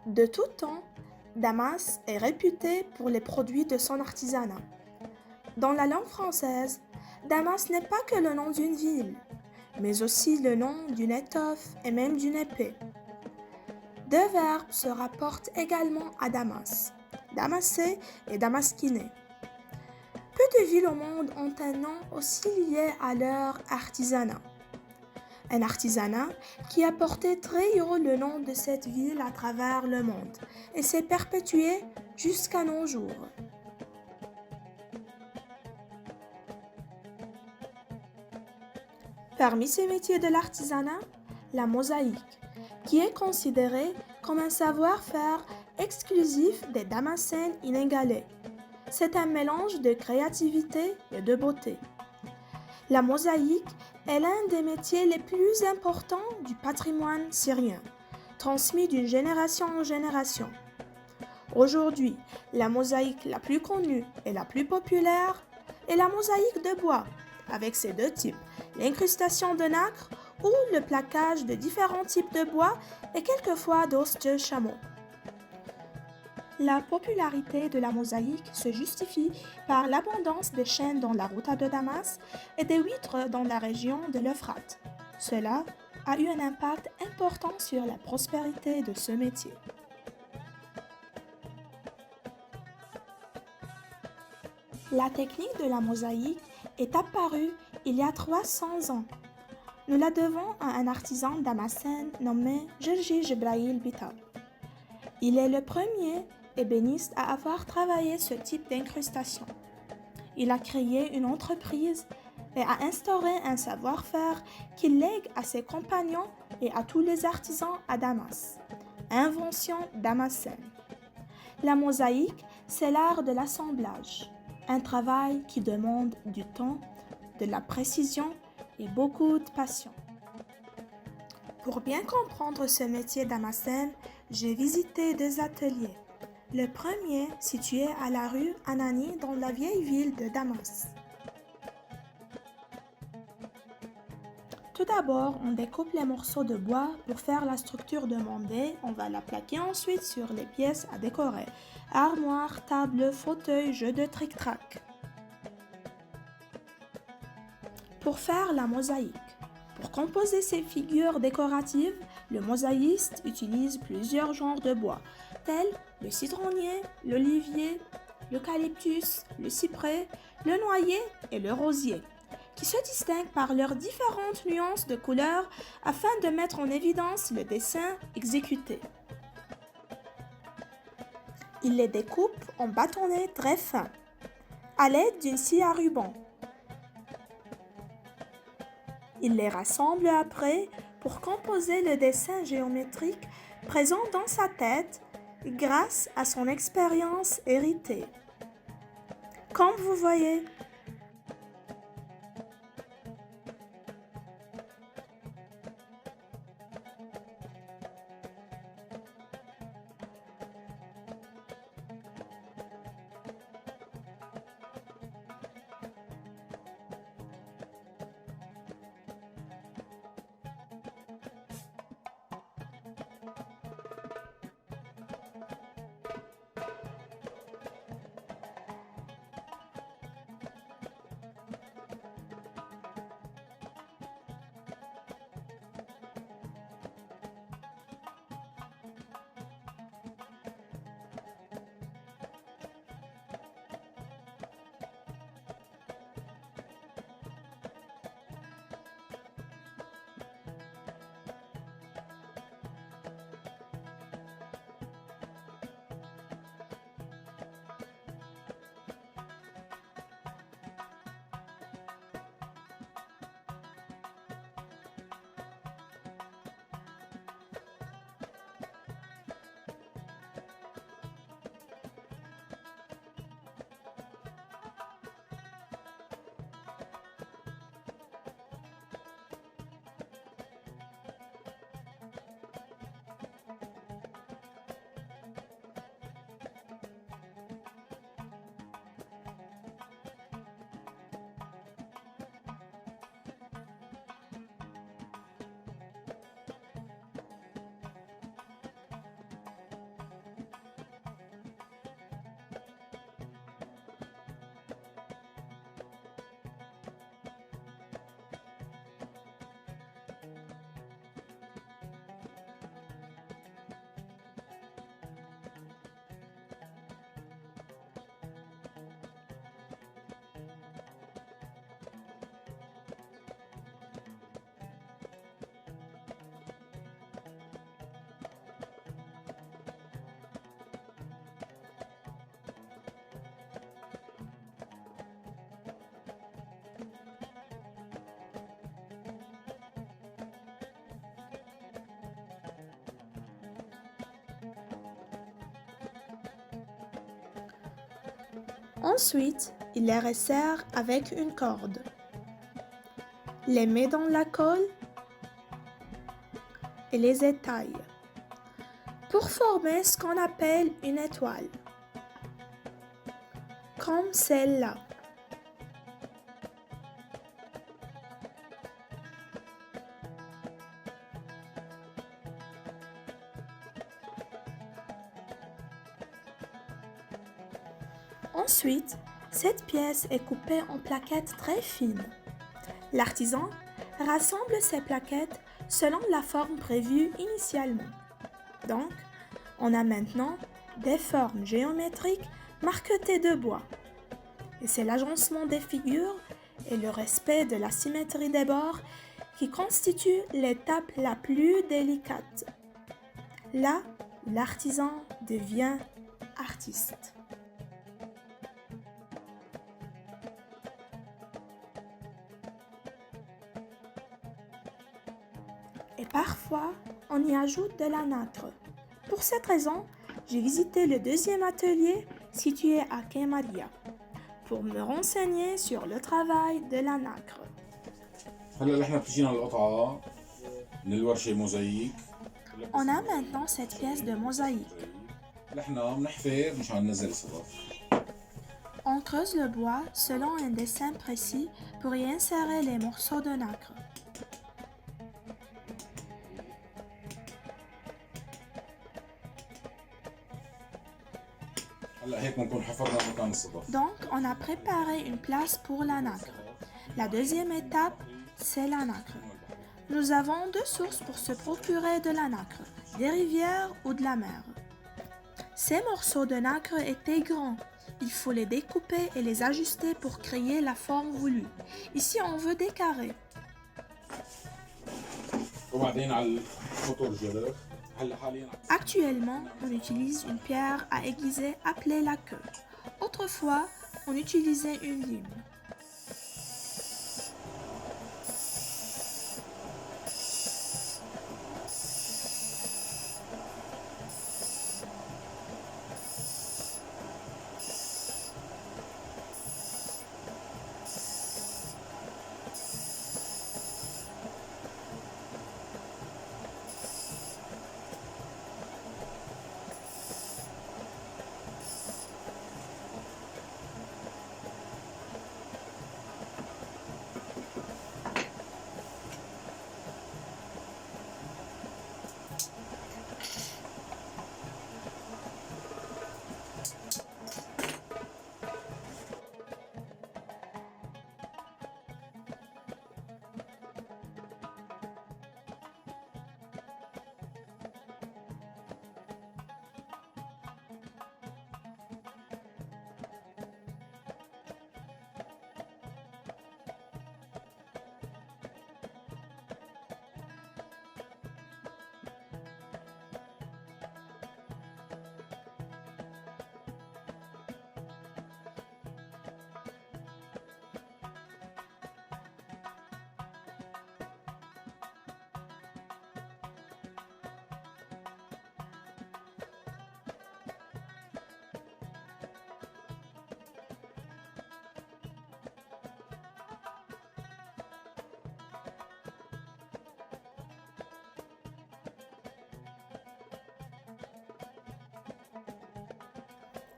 De tout temps, Damas est réputé pour les produits de son artisanat. Dans la langue française, Damas n'est pas que le nom d'une ville, mais aussi le nom d'une étoffe et même d'une épée. Deux verbes se rapportent également à Damas, damasser et damasquiner. Peu de villes au monde ont un nom aussi lié à leur artisanat. Un artisanat qui a porté très haut le nom de cette ville à travers le monde et s'est perpétué jusqu'à nos jours. Parmi ces métiers de l'artisanat, la mosaïque, qui est considérée comme un savoir-faire exclusif des Damascènes inégalés. C'est un mélange de créativité et de beauté. La mosaïque est l'un des métiers les plus importants du patrimoine syrien, transmis d'une génération en génération. Aujourd'hui, la mosaïque la plus connue et la plus populaire est la mosaïque de bois, avec ses deux types, l'incrustation de nacre ou le plaquage de différents types de bois et quelquefois d'os de chameau. La popularité de la mosaïque se justifie par l'abondance des chênes dans la Ghouta de Damas et des huîtres dans la région de l'Euphrate. Cela a eu un impact important sur la prospérité de ce métier. La technique de la mosaïque est apparue il y a 300 ans. Nous la devons à un artisan damascène nommé Gergi Jebraïl Bitar. Il est le premier ébéniste à avoir travaillé ce type d'incrustation. Il a créé une entreprise et a instauré un savoir-faire qu'il lègue à ses compagnons et à tous les artisans à Damas. Invention damascène. La mosaïque, c'est l'art de l'assemblage, un travail qui demande du temps, de la précision et beaucoup de passion. Pour bien comprendre ce métier damascène, j'ai visité deux ateliers. Le premier, situé à la rue Anani dans la vieille ville de Damas. Tout d'abord, on découpe les morceaux de bois pour faire la structure demandée. On va la plaquer ensuite sur les pièces à décorer. Armoire, table, fauteuil, jeu de tric-trac. Pour faire la mosaïque. Pour composer ces figures décoratives, le mosaïste utilise plusieurs genres de bois, tels le citronnier, l'olivier, l'eucalyptus, le cyprès, le noyer et le rosier, qui se distinguent par leurs différentes nuances de couleurs afin de mettre en évidence le dessin exécuté. Il les découpe en bâtonnets très fins, à l'aide d'une scie à ruban. Il les rassemble après pour composer le dessin géométrique présent dans sa tête grâce à son expérience héritée. Comme vous voyez, Ensuite, il les resserre avec une corde, les met dans la colle et les étaille pour former ce qu'on appelle une étoile, comme celle-là. Ensuite, cette pièce est coupée en plaquettes très fines. L'artisan rassemble ces plaquettes selon la forme prévue initialement. Donc, on a maintenant des formes géométriques marquetées de bois. Et c'est l'agencement des figures et le respect de la symétrie des bords qui constitue l'étape la plus délicate. Là où l'artisan devient artiste. Et parfois, on y ajoute de la nacre. Pour cette raison, j'ai visité le deuxième atelier situé à Kemaria pour me renseigner sur le travail de la nacre. On a maintenant cette pièce de mosaïque. On creuse le bois selon un dessin précis pour y insérer les morceaux de nacre. Donc, on a préparé une place pour la nacre. La deuxième étape, c'est la nacre. Nous avons deux sources pour se procurer de la nacre, des rivières ou de la mer. Ces morceaux de nacre étaient grands. Il faut les découper et les ajuster pour créer la forme voulue. Ici, on veut des carrés. Actuellement, on utilise une pierre à aiguiser appelée la queue. Autrefois, on utilisait une lime.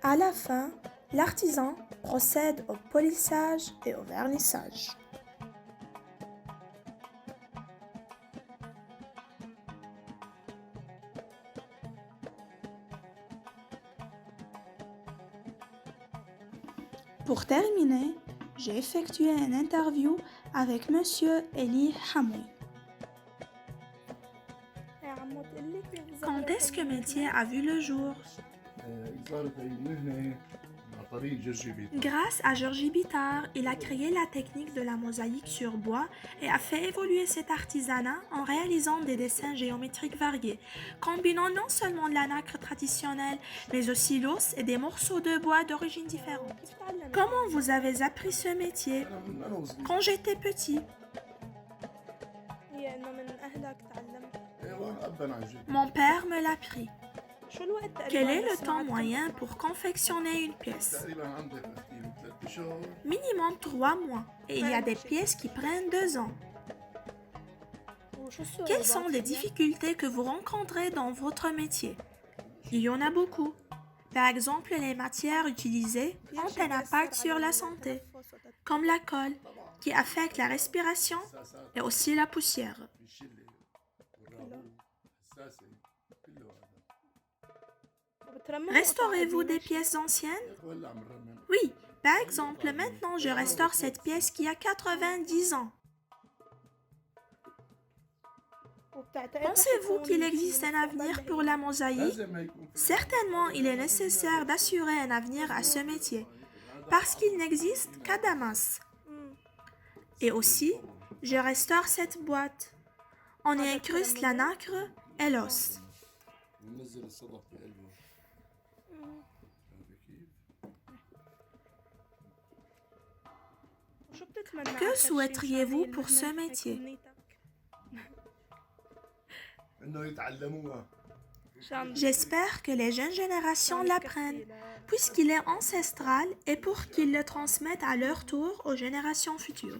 À la fin, l'artisan procède au polissage et au vernissage. Pour terminer, j'ai effectué une interview avec Monsieur Eli Hamoui. Quand est-ce que métier a vu le jour? Grâce à Georgie Bitar, il a créé la technique de la mosaïque sur bois et a fait évoluer cet artisanat en réalisant des dessins géométriques variés, combinant non seulement de la nacre traditionnelle, mais aussi l'os et des morceaux de bois d'origine différente. Comment vous avez appris ce métier? Quand j'étais petit. Mon père me l'a appris. Quel est le temps moyen pour confectionner une pièce? Minimum 3 mois. Et il y a des pièces qui prennent 2 ans. Quelles sont les difficultés que vous rencontrez dans votre métier? Il y en a beaucoup. Par exemple, les matières utilisées ont un impact sur la santé, comme la colle, qui affecte la respiration et aussi la poussière. Restaurez-vous des pièces anciennes? Oui, par exemple, maintenant je restaure cette pièce qui a 90 ans. Pensez-vous qu'il existe un avenir pour la mosaïque? Certainement, il est nécessaire d'assurer un avenir à ce métier, parce qu'il n'existe qu'à Damas. Et aussi, je restaure cette boîte. On y incruste la nacre et l'os. Que souhaiteriez-vous pour ce métier? J'espère que les jeunes générations l'apprennent, puisqu'il est ancestral et pour qu'ils le transmettent à leur tour aux générations futures.